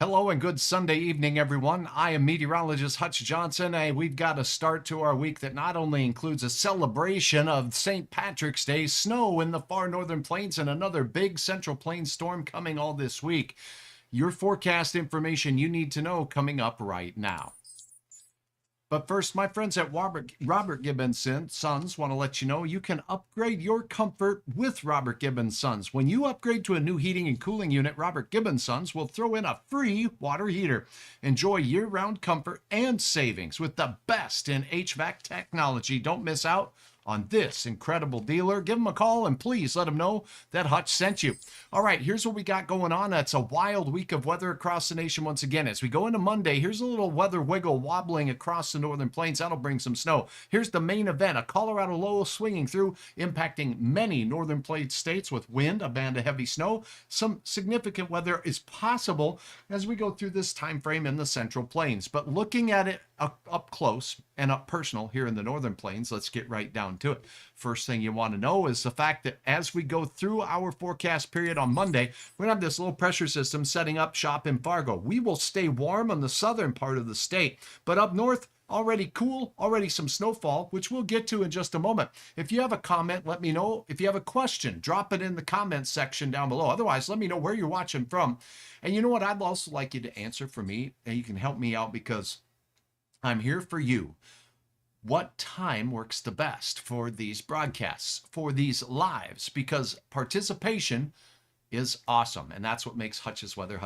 Hello and good Sunday evening, everyone. I am meteorologist Hutch Johnson, and we've got a start to our week that not only includes a celebration of St. Patrick's Day, snow in the far northern plains, and another big central plains storm coming all this week. Your forecast information you need to know coming up right now. But first, my friends at Robert Gibbons Sons want to let you know you can upgrade your comfort with Robert Gibbons Sons. When you upgrade to a new heating and cooling unit, Robert Gibbons Sons will throw in a free water heater. Enjoy year-round comfort and savings with the best in HVAC technology. Don't miss out on this incredible dealer. Give them a call and please let them know that Hutch sent you. All right, here's what we got going on. It's a wild week of weather across the nation once again. As we go into Monday, here's a little weather wiggle wobbling across the northern plains. That'll bring some snow. Here's the main event, a Colorado low swinging through, impacting many northern plains states with wind, a band of heavy snow. Some significant weather is possible as we go through this time frame in the central plains. But looking at it up close and up personal here in the northern plains, let's get right down to it. First thing you want to know is the fact that as we go through our forecast period on Monday, we're going to have this low pressure system setting up shop in Fargo. We will stay warm on the southern part of the state, but up north, already cool, already some snowfall, which we'll get to in just a moment. If you have a comment, let me know. If you have a question, drop it in the comments section down below. Otherwise, let me know where you're watching from. And you know what? I'd also like you to answer for me, and you can help me out because I'm here for you. What time works the best for these broadcasts, for these lives? Because participation is awesome, and that's what makes Hutch's Weather.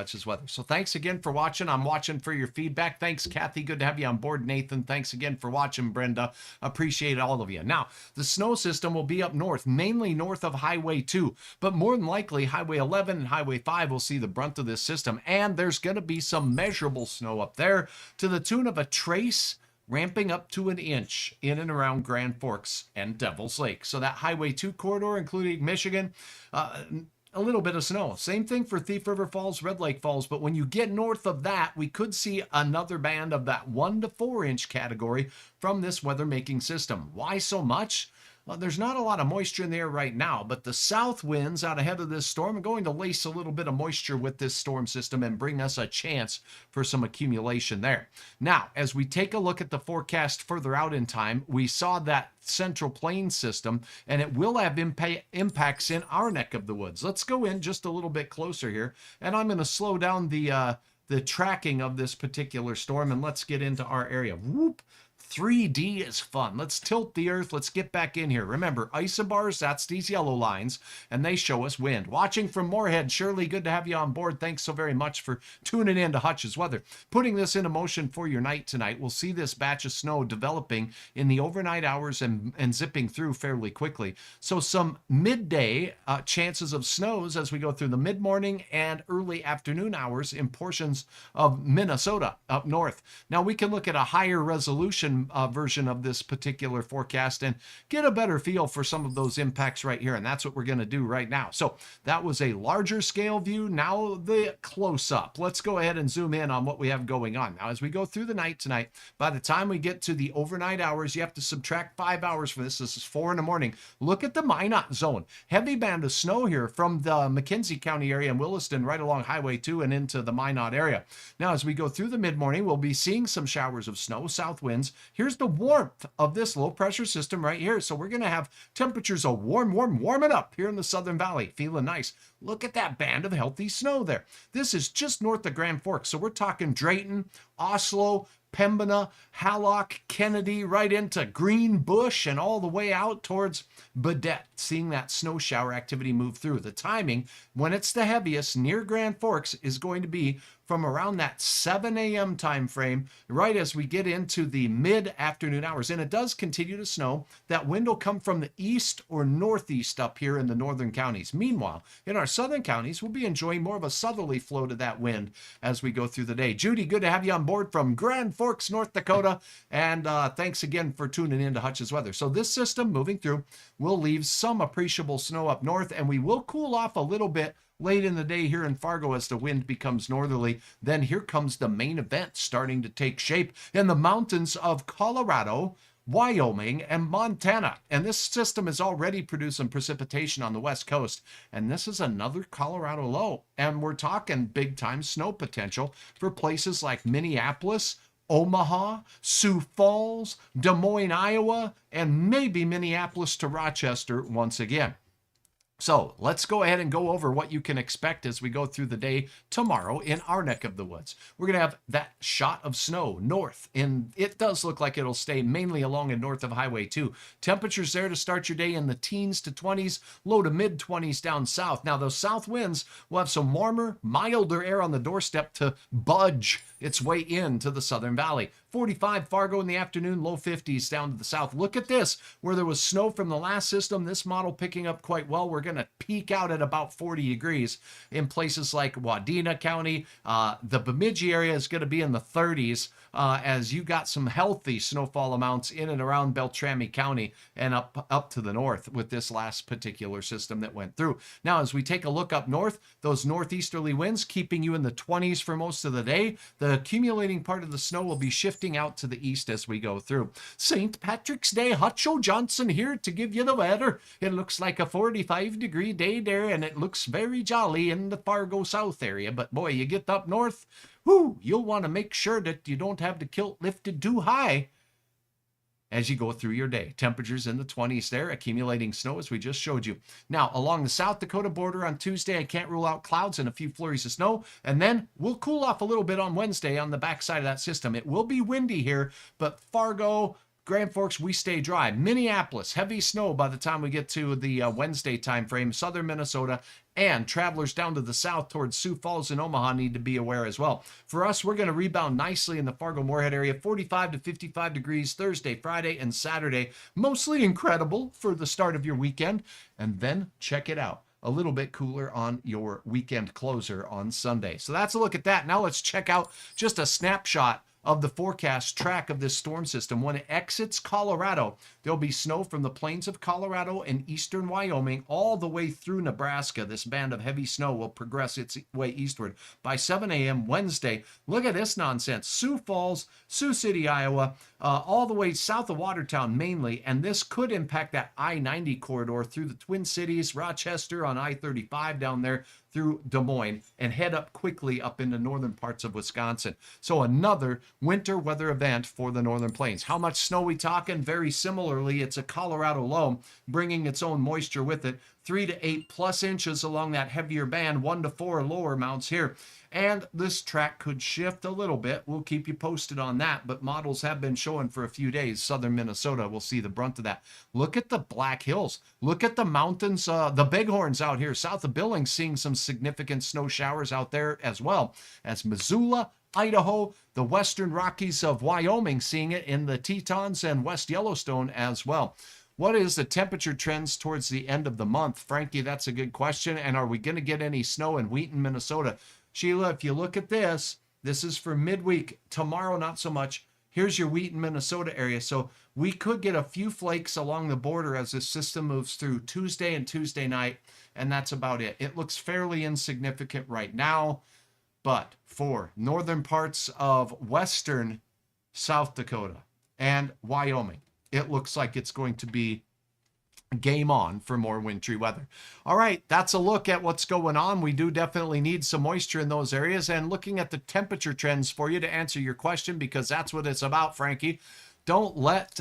So thanks again for watching. I'm watching for your feedback. Thanks, Kathy. Good to have you on board. Nathan, thanks again for watching. Brenda, appreciate all of you. Now, the snow system will be up north, mainly north of Highway 2, but more than likely Highway 11 and Highway 5 will see the brunt of this system, and there's going to be some measurable snow up there to the tune of a trace ramping up to an inch in and around Grand Forks and Devil's Lake. So that Highway 2 corridor, including Michigan, a little bit of snow. Same thing for Thief River Falls, Red Lake Falls, but when you get north of that, we could see another band of that 1 to 4 inch category from this weather-making system. Why so much? Well, there's not a lot of moisture in the air right now, but the south winds out ahead of this storm are going to lace a little bit of moisture with this storm system and bring us a chance for some accumulation there. Now, as we take a look at the forecast further out in time, we saw that central plains system, and it will have impacts in our neck of the woods. Let's go in just a little bit closer here, and I'm going to slow down the tracking of this particular storm, and let's get into our area. Whoop! 3D is fun. Let's tilt the earth. Let's get back in here. Remember, isobars, that's these yellow lines, and they show us wind. Watching from Moorhead, Shirley, good to have you on board. Thanks so very much for tuning in to Hutch's Weather. Putting this into motion for your night tonight, we'll see this batch of snow developing in the overnight hours and zipping through fairly quickly. So some midday chances of snows as we go through the mid-morning and early afternoon hours in portions of Minnesota up north. Now we can look at a higher resolution version of this particular forecast and get a better feel for some of those impacts right here, and that's what we're going to do right now. So that was a larger scale view. Now the close-up. Let's go ahead and zoom in on what we have going on. Now as we go through the night tonight, by the time we get to the overnight hours, you have to subtract 5 hours for this. This is 4 in the morning. Look at the Minot zone. Heavy band of snow here from the McKenzie County area and Williston right along Highway 2 and into the Minot area. Now as we go through the mid-morning, we'll be seeing some showers of snow, south winds. Here's the warmth of this low pressure system right here. So we're going to have temperatures of warming up here in the Southern Valley. Feeling nice. Look at that band of healthy snow there. This is just north of Grand Forks. So we're talking Drayton, Oslo, Pembina, Hallock, Kennedy, right into Green Bush and all the way out towards Baudette, seeing that snow shower activity move through. The timing, when it's the heaviest near Grand Forks, is going to be from around that 7 a.m. time frame, right as we get into the mid-afternoon hours. And it does continue to snow. That wind will come from the east or northeast up here in the northern counties. Meanwhile, in our southern counties, we'll be enjoying more of a southerly flow to that wind as we go through the day. Judy, good to have you on board from Grand Forks, North Dakota. And thanks again for tuning in to Hutch's Weather. So this system moving through will leave some appreciable snow up north, and we will cool off a little bit late in the day here in Fargo as the wind becomes northerly. Then here comes the main event starting to take shape in the mountains of Colorado, Wyoming, and Montana. And this system is already producing precipitation on the west coast. And this is another Colorado low. And we're talking big time snow potential for places like Minneapolis, Omaha, Sioux Falls, Des Moines, Iowa, and maybe Minneapolis to Rochester once again. So let's go ahead and go over what you can expect as we go through the day tomorrow in our neck of the woods. We're going to have that shot of snow north, and it does look like it'll stay mainly along and north of Highway 2. Temperatures there to start your day in the teens to 20s, low to mid 20s down south. Now those south winds will have some warmer, milder air on the doorstep to budge its way into the Southern Valley. 45 Fargo in the afternoon, low 50s down to the south. Look at this, where there was snow from the last system, this model picking up quite well. We're going to peak out at about 40 degrees in places like Wadena County. The Bemidji area is going to be in the 30s as you got some healthy snowfall amounts in and around Beltrami County and up to the north with this last particular system that went through. Now, as we take a look up north, those northeasterly winds keeping you in the 20s for most of the day. The accumulating part of the snow will be shifting out to the east as we go through. St. Patrick's Day, Hutch Johnson here to give you the weather. It looks like a 45-degree day there, and it looks very jolly in the Fargo South area. But boy, you get up north, whoo, you'll want to make sure that you don't have the kilt lifted too high as you go through your day. Temperatures in the 20s there, accumulating snow as we just showed you. Now, along the South Dakota border on Tuesday, I can't rule out clouds and a few flurries of snow. And then we'll cool off a little bit on Wednesday on the backside of that system. It will be windy here, but Fargo, Grand Forks, we stay dry. Minneapolis, heavy snow by the time we get to the Wednesday time frame. Southern Minnesota and travelers down to the south towards Sioux Falls and Omaha need to be aware as well. For us, we're going to rebound nicely in the Fargo-Moorhead area, 45 to 55 degrees Thursday, Friday, and Saturday. Mostly incredible for the start of your weekend. And then check it out, a little bit cooler on your weekend closer on Sunday. So that's a look at that. Now let's check out just a snapshot of the forecast track of this storm system. When it exits Colorado, there'll be snow from the plains of Colorado and eastern Wyoming all the way through Nebraska. This band of heavy snow will progress its way eastward. By 7 a.m. Wednesday, look at this nonsense. Sioux Falls, Sioux City, Iowa, all the way south of Watertown mainly, and this could impact that I-90 corridor through the Twin Cities, Rochester on I-35 down there through Des Moines, and head up quickly up into northern parts of Wisconsin. So another winter weather event for the northern plains. How much snow we talking? Very similarly, it's a Colorado low, bringing its own moisture with it. 3 to 8 plus inches along that heavier band, 1 to 4 lower amounts here. And this track could shift a little bit. We'll keep you posted on that, but models have been showing for a few days. Southern Minnesota will see the brunt of that. Look at the Black Hills. Look at the mountains, the Bighorns out here. South of Billings seeing some significant snow showers out there as well as Missoula, Idaho, the Western Rockies of Wyoming seeing it in the Tetons and West Yellowstone as well. What is the temperature trends towards the end of the month? Frankie, that's a good question. And are we going to get any snow in Wheaton, Minnesota? Sheila, if you look at this, this is for midweek. Tomorrow, not so much. Here's your Wheaton, Minnesota area. So we could get a few flakes along the border as this system moves through Tuesday and Tuesday night, and that's about it. It looks fairly insignificant right now, but for northern parts of western South Dakota and Wyoming, it looks like it's going to be game on for more wintry weather. All right, that's a look at what's going on. We do definitely need some moisture in those areas, and looking at the temperature trends for you to answer your question, because that's what it's about, Frankie. Don't let,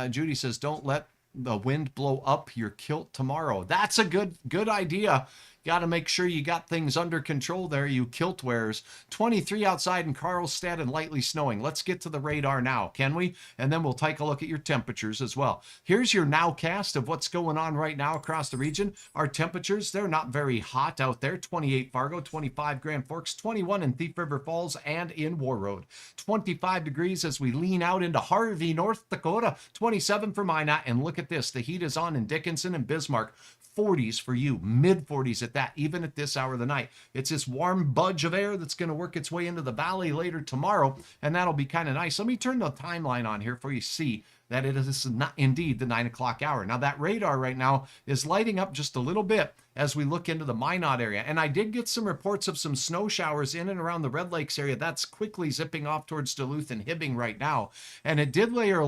Judy says, don't let the wind blow up your kilt tomorrow. That's a good idea. Got to make sure you got things under control there, you kilt wearers. 23 outside in Carlstadt and lightly snowing. Let's get to the radar now, can we? And then we'll take a look at your temperatures as well. Here's your nowcast of what's going on right now across the region. Our temperatures, they're not very hot out there. 28 Fargo, 25 Grand Forks, 21 in Thief River Falls and in Warroad. 25 degrees as we lean out into Harvey, North Dakota. 27 for Minot. And look at this. The heat is on in Dickinson and Bismarck. 40s for you, mid 40s at that, even at this hour of the night. It's this warm budge of air that's going to work its way into the valley later tomorrow, and that'll be kind of nice. Let me turn the timeline on here for you to see that it is not indeed the 9 o'clock hour. Now that radar right now is lighting up just a little bit as we look into the Minot area. And I did get some reports of some snow showers in and around the Red Lakes area. That's quickly zipping off towards Duluth and Hibbing right now. And it did lay a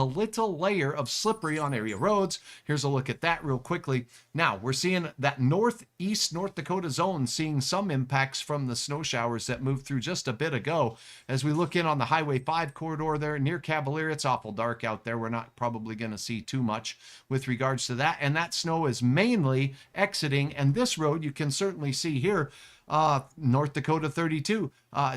little layer of slippery on area roads. Here's a look at that real quickly. Now we're seeing that northeast North Dakota zone seeing some impacts from the snow showers that moved through just a bit ago. As we look in on the Highway 5 corridor there near Cavalier, it's awful dark out there. We're not probably going to see too much with regards to that. And that snow is mainly exiting. And this road you can certainly see here, North Dakota 32.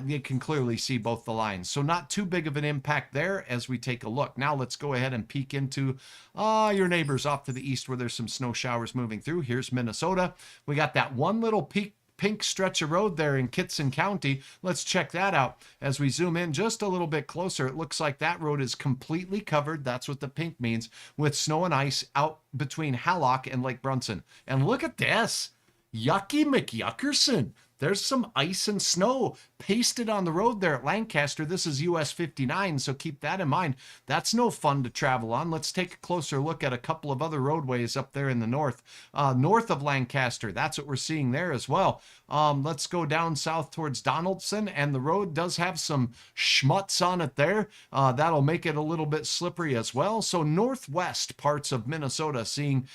You can clearly see both the lines. So not too big of an impact there as we take a look. Now let's go ahead and peek into your neighbors off to the east where there's some snow showers moving through. Here's Minnesota. We got that one little pink stretch of road there in Kitson County. Let's check that out. As we zoom in just a little bit closer, it looks like that road is completely covered. That's what the pink means, with snow and ice out between Hallock and Lake Brunson. And look at this. Yucky McYuckerson. There's some ice and snow pasted on the road there at Lancaster. This is US 59, so keep that in mind. That's no fun to travel on. Let's take a closer look at a couple of other roadways up there in the north of Lancaster. That's what we're seeing there as well. Let's go down south towards Donaldson, and the road does have some schmutz on it there. That'll make it a little bit slippery as well. So northwest parts of Minnesota seeing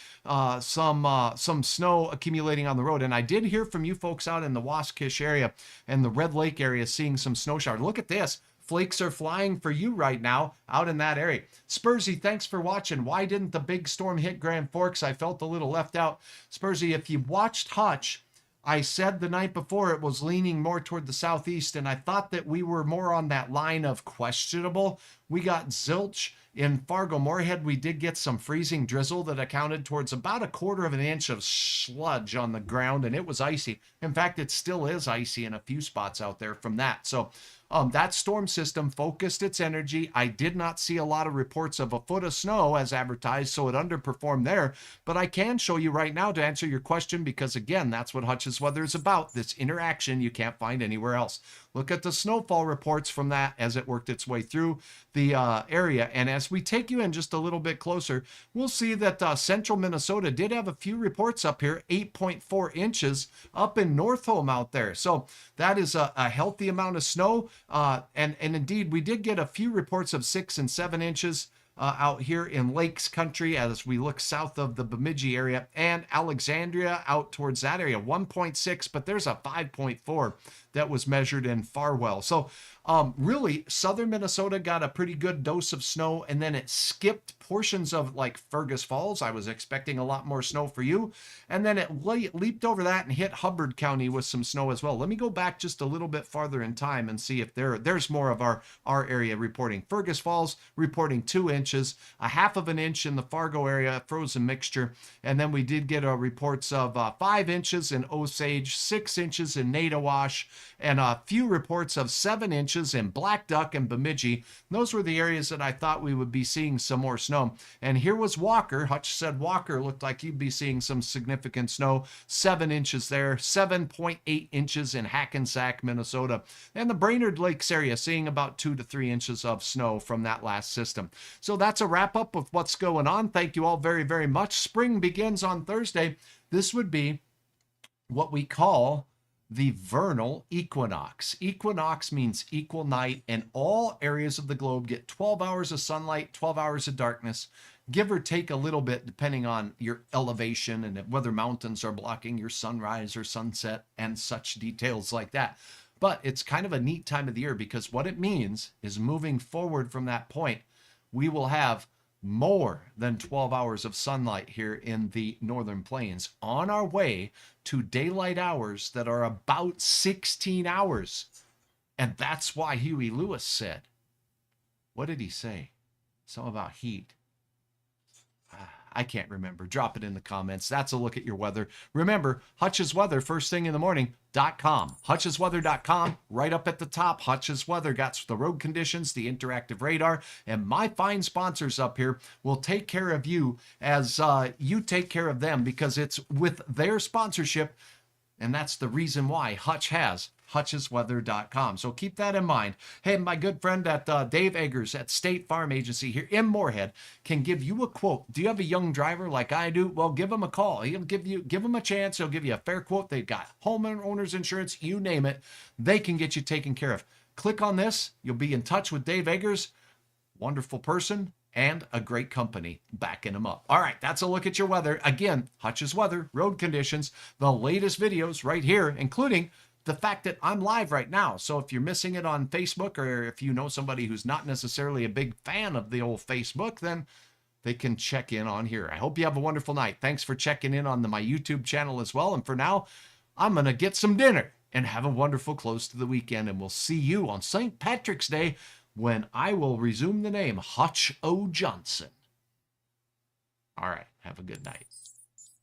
some snow accumulating on the road. And I did hear from you folks out in the Waskish area and the Red Lake area seeing some snow showers. Look at this. Flakes are flying for you right now out in that area. Spursy, thanks for watching. Why didn't the big storm hit Grand Forks? I felt a little left out. Spursy, if you watched Hutch, I said the night before it was leaning more toward the southeast, and I thought that we were more on that line of questionable. We got zilch. In Fargo-Moorhead, we did get some freezing drizzle that accounted towards about 1/4 of an inch of sludge on the ground, and it was icy. In fact, it still is icy in a few spots out there from that. So that storm system focused its energy. I did not see a lot of reports of a foot of snow as advertised, so it underperformed there. But I can show you right now to answer your question, because again, that's what Hutch's weather is about. This interaction you can't find anywhere else. Look at the snowfall reports from that as it worked its way through the area. And as we take you in just a little bit closer, we'll see that central Minnesota did have a few reports up here, 8.4 inches up in Northholm out there. So that is a healthy amount of snow. And indeed, we did get a few reports of 6 and 7 inches out here in Lakes Country as we look south of the Bemidji area, and Alexandria out towards that area, 1.6, but there's a 5.4 that was measured in Farwell. So really, southern Minnesota got a pretty good dose of snow, and then it skipped portions of like Fergus Falls. I was expecting a lot more snow for you. And then it leaped over that and hit Hubbard County with some snow as well. Let me go back just a little bit farther in time and see if there's more of our area reporting. Fergus Falls reporting 2 inches, 1/2 of an inch in the Fargo area, frozen mixture. And then we did get reports of 5 inches in Osage, 6 inches in Nadawash, and a few reports of 7 inches in Black Duck and Bemidji. Those were the areas that I thought we would be seeing some more snow. And here was Walker. Hutch said Walker looked like you'd be seeing some significant snow. 7 inches there, 7.8 inches in Hackensack, Minnesota. And the Brainerd Lakes area seeing about 2 to 3 inches of snow from that last system. So that's a wrap up of what's going on. Thank you all very, very much. Spring begins on Thursday. This would be what we call the vernal equinox. Equinox means equal night, and all areas of the globe get 12 hours of sunlight, 12 hours of darkness, give or take a little bit depending on your elevation and whether mountains are blocking your sunrise or sunset and such details like that. But it's kind of a neat time of the year, because what it means is moving forward from that point, we will have more than 12 hours of sunlight here in the northern plains on our way to daylight hours that are about 16 hours. And that's why Huey Lewis said, what did he say? Something about heat. I can't remember. Drop it in the comments. That's a look at your weather. Remember, Hutch's Weather, first thing in the morning.com. Hutch'sWeather.com, right up at the top. Hutch's Weather got the road conditions, the interactive radar, and my fine sponsors up here will take care of you as you take care of them, because it's with their sponsorship, and that's the reason why Hutch has hutchesweather.com. So keep that in mind. Hey, my good friend at Dave Eggers at State Farm Agency here in Moorhead can give you a quote. Do you have a young driver like I do? Well, give him a call. He'll give him a chance. He'll give you a fair quote. They've got homeowners insurance, you name it. They can get you taken care of. Click on this. You'll be in touch with Dave Eggers. Wonderful person and a great company backing them up. All right, that's a look at your weather. Again, Hutch's Weather, road conditions, the latest videos right here, including the fact that I'm live right now. So if you're missing it on Facebook, or if you know somebody who's not necessarily a big fan of the old Facebook, then they can check in on here. I hope you have a wonderful night. Thanks for checking in on my YouTube channel as well. And for now, I'm going to get some dinner and have a wonderful close to the weekend. And we'll see you on St. Patrick's Day, when I will resume the name Hutch O. Johnson. All right, have a good night.